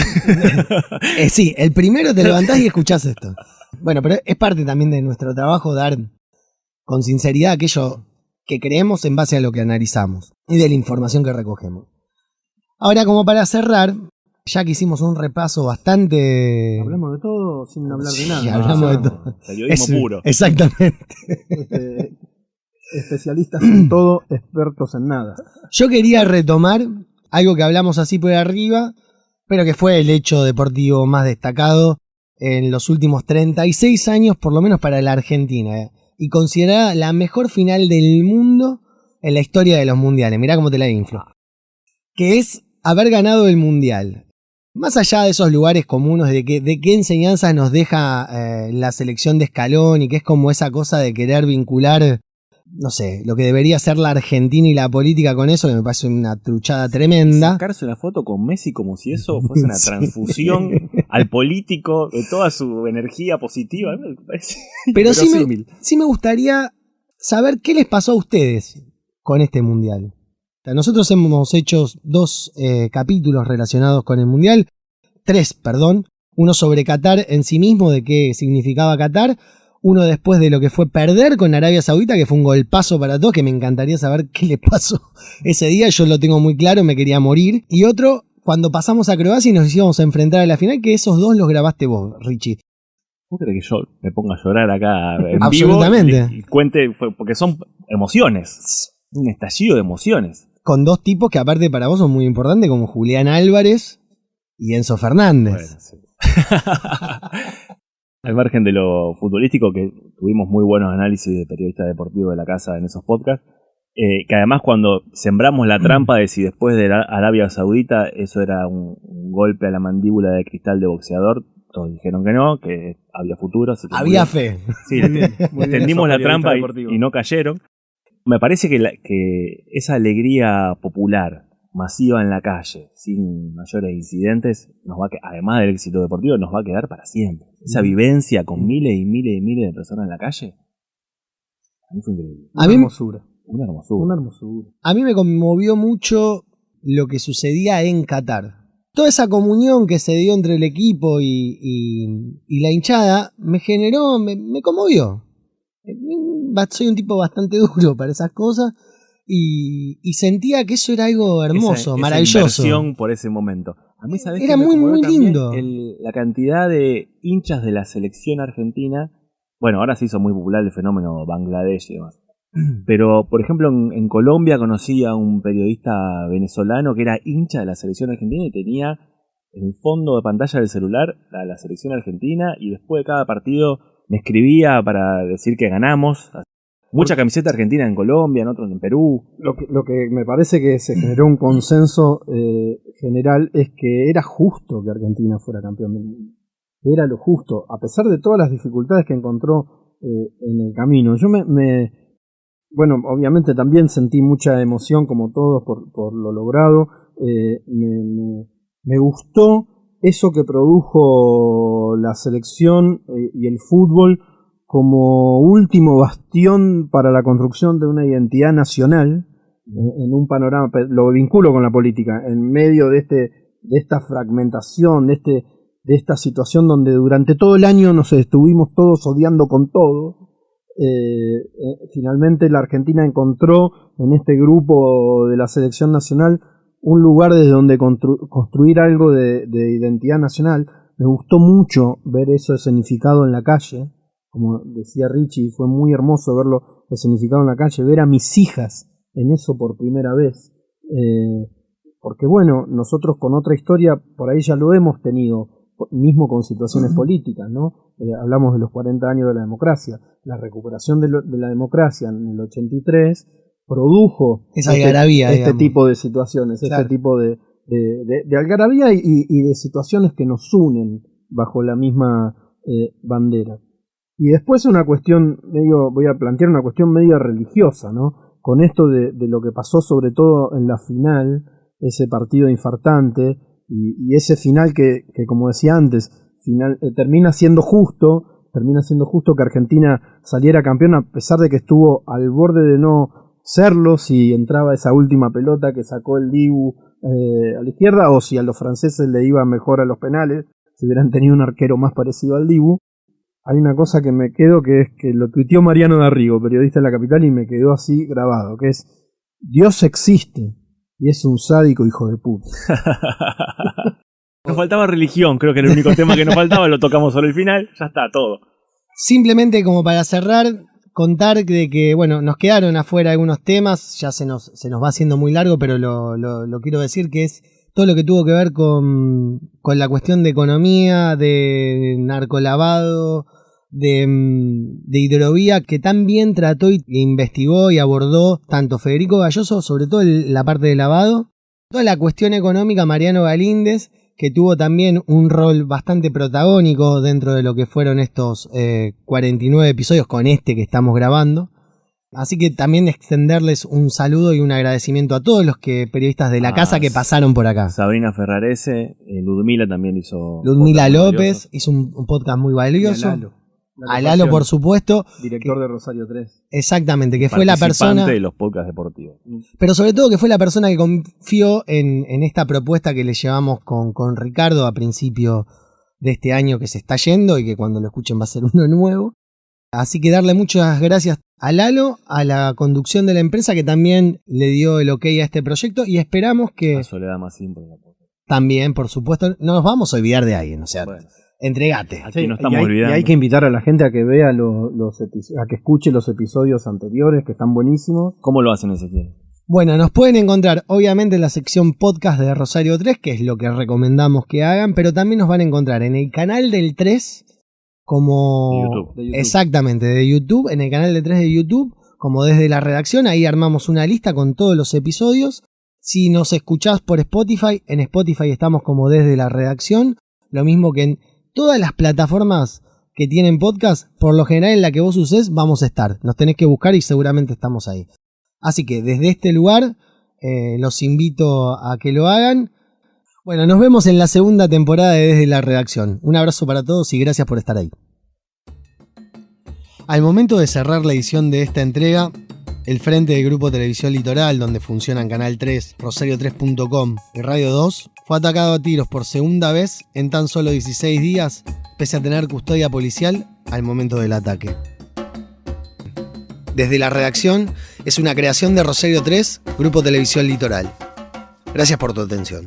[SPEAKER 1] Sí, el primero te levantás y escuchás esto. Bueno, pero es parte también de nuestro trabajo dar con sinceridad aquello que creemos en base a lo que analizamos y de la información que recogemos. Ahora, como para cerrar, ya que hicimos un repaso bastante...
[SPEAKER 3] Hablamos de todo sin hablar de nada.
[SPEAKER 1] Sí, hablamos de todo.
[SPEAKER 2] Periodismo puro.
[SPEAKER 1] Exactamente.
[SPEAKER 3] Especialistas en todo, expertos en nada.
[SPEAKER 1] Yo quería retomar algo que hablamos así por arriba, pero que fue el hecho deportivo más destacado en los últimos 36 años, por lo menos para la Argentina, y considerada la mejor final del mundo en la historia de los mundiales. Mirá cómo te la inflo. Que es haber ganado el mundial. Más allá de esos lugares comunes, de qué enseñanzas nos deja la selección de Scaloni, que es como esa cosa de querer vincular, no sé, lo que debería ser la Argentina y la política con eso, que me parece una truchada tremenda.
[SPEAKER 2] Sacarse una foto con Messi como si eso fuese una transfusión al político de toda su energía positiva. Me parece
[SPEAKER 1] Pero sí me gustaría saber qué les pasó a ustedes con este mundial. Nosotros hemos hecho 2 capítulos relacionados con el mundial, 3, perdón. Uno sobre Qatar en sí mismo, de qué significaba Qatar. Uno después de lo que fue perder con Arabia Saudita, que fue un golpazo para todos, que me encantaría saber qué le pasó ese día. Yo lo tengo muy claro, me quería morir. Y otro, cuando pasamos a Croacia y nos íbamos a enfrentar a la final, que esos 2 los grabaste vos, Richie.
[SPEAKER 2] ¿Vos crees que yo me ponga a llorar acá en
[SPEAKER 1] Absolutamente.
[SPEAKER 2] vivo? Y cuente, porque son emociones. Un estallido de emociones.
[SPEAKER 1] Con 2 tipos que aparte para vos son muy importantes, como Julián Álvarez y Enzo Fernández.
[SPEAKER 2] Bueno, sí. Al margen de lo futbolístico, que tuvimos muy buenos análisis de periodistas deportivos de la casa en esos podcasts, que además cuando sembramos la trampa de si después de Arabia Saudita eso era un golpe a la mandíbula de cristal de boxeador, todos dijeron que no, que había futuro. Así que
[SPEAKER 1] había fe.
[SPEAKER 2] Sí, extendimos la trampa y no cayeron. Me parece que esa alegría popular, masiva en la calle, sin mayores incidentes, además del éxito deportivo, nos va a quedar para siempre. Esa vivencia con miles y miles y miles de personas en la calle, a mí fue increíble.
[SPEAKER 3] Una hermosura.
[SPEAKER 2] Una hermosura.
[SPEAKER 1] A mí me conmovió mucho lo que sucedía en Qatar. Toda esa comunión que se dio entre el equipo y la hinchada me generó, me conmovió. Soy un tipo bastante duro para esas cosas y sentía que eso era algo hermoso, maravilloso.
[SPEAKER 2] Esa inversión por ese momento. A mí, ¿sabés
[SPEAKER 1] era
[SPEAKER 2] qué me
[SPEAKER 1] muy, muy
[SPEAKER 2] también?
[SPEAKER 1] lindo.
[SPEAKER 2] La cantidad de hinchas de la selección argentina. Bueno, ahora se hizo muy popular el fenómeno Bangladesh y demás. Pero, por ejemplo, en Colombia conocí a un periodista venezolano que era hincha de la selección argentina y tenía en el fondo de pantalla del celular a la selección argentina, y después de cada partido me escribía para decir que ganamos. Mucha camiseta argentina en Colombia, en otros en Perú.
[SPEAKER 3] Lo que me parece que se generó un consenso general es que era justo que Argentina fuera campeón del mundo. Era lo justo, a pesar de todas las dificultades que encontró en el camino. Yo bueno, obviamente también sentí mucha emoción, como todos, por lo logrado. Me gustó eso que produjo la selección y el fútbol como último bastión para la construcción de una identidad nacional en un panorama, lo vinculo con la política, en medio de esta fragmentación, de esta situación donde durante todo el año nos estuvimos todos odiando con todo. Finalmente la Argentina encontró en este grupo de la selección nacional un lugar desde donde construir algo de identidad nacional. Me gustó mucho ver eso escenificado en la calle, como decía Richie, fue muy hermoso verlo escenificado en la calle, ver a mis hijas en eso por primera vez, porque bueno, nosotros con otra historia por ahí ya lo hemos tenido, mismo con situaciones políticas, ¿no? Hablamos de los 40 años de la democracia, la recuperación de la democracia en el 83 produjo
[SPEAKER 1] esa algarabía,
[SPEAKER 3] este tipo de situaciones, claro. Este tipo de algarabía y de situaciones que nos unen bajo la misma bandera. Y después una cuestión voy a plantear una cuestión medio religiosa, ¿no? Con esto de lo que pasó sobre todo en la final, ese partido infartante y ese final que como decía antes, termina siendo justo que Argentina saliera campeón a pesar de que estuvo al borde de no serlo si entraba esa última pelota que sacó el Dibu a la izquierda, o si a los franceses le iba mejor a los penales, si hubieran tenido un arquero más parecido al Dibu. Hay una cosa que me quedo, que es que lo tuiteó Mariano Darrigo, periodista de La Capital, y me quedó así grabado, que es: Dios existe y es un sádico hijo de puta.
[SPEAKER 2] Nos faltaba religión, creo que era el único tema que nos faltaba, lo tocamos sobre el final, ya está, todo.
[SPEAKER 1] Simplemente como para cerrar, contar de que, bueno, nos quedaron afuera algunos temas, ya se nos va haciendo muy largo, pero lo quiero decir, que es todo lo que tuvo que ver con la cuestión de economía, de narcolavado, de hidrovía, que tan bien trató y investigó y abordó tanto Federico Galloso, sobre todo la parte de lavado, toda la cuestión económica, Mariano Galíndez, que tuvo también un rol bastante protagónico dentro de lo que fueron estos 49 episodios con este que estamos grabando. Así que también extenderles un saludo y un agradecimiento a todos los periodistas de la casa que pasaron por acá.
[SPEAKER 2] Sabrina Ferrarese, Ludmila también hizo...
[SPEAKER 1] Ludmila López hizo un podcast muy valioso. A Lalo, por supuesto.
[SPEAKER 3] Director de Rosario 3.
[SPEAKER 1] Exactamente, que fue la persona...
[SPEAKER 2] de los podcasts deportivos.
[SPEAKER 1] Pero sobre todo que fue la persona que confió en esta propuesta que le llevamos con Ricardo a principio de este año que se está yendo y que cuando lo escuchen va a ser uno nuevo. Así que darle muchas gracias a Lalo, a la conducción de la empresa que también le dio el ok a este proyecto y esperamos que...
[SPEAKER 2] A Soledad Masín, por ejemplo.
[SPEAKER 1] También, por supuesto, no nos vamos a olvidar de alguien, o sea... Bueno. Entregate.
[SPEAKER 2] Aquí no estamos olvidando.
[SPEAKER 3] Y hay que invitar a la gente a que vea a que escuche los episodios anteriores, que están buenísimos.
[SPEAKER 2] ¿Cómo lo hacen, Ezequiel?
[SPEAKER 1] Bueno, nos pueden encontrar obviamente en la sección podcast de Rosario 3, que es lo que recomendamos que hagan, pero también nos van a encontrar en el canal del 3 como...
[SPEAKER 2] De YouTube.
[SPEAKER 1] Exactamente, de YouTube, en el canal de 3 de YouTube, como desde la redacción, ahí armamos una lista con todos los episodios. Si nos escuchás por Spotify, en Spotify estamos como desde la redacción, lo mismo que en todas las plataformas que tienen podcast, por lo general en la que vos usés, vamos a estar. Nos tenés que buscar y seguramente estamos ahí. Así que desde este lugar los invito a que lo hagan. Bueno, nos vemos en la segunda temporada de Desde la Redacción. Un abrazo para todos y gracias por estar ahí. Al momento de cerrar la edición de esta entrega, el frente del Grupo Televisión Litoral, donde funcionan Canal 3, Rosario3.com y Radio 2, fue atacado a tiros por segunda vez en tan solo 16 días, pese a tener custodia policial al momento del ataque. Desde la redacción es una creación de Rosario 3, Grupo Televisión Litoral. Gracias por tu atención.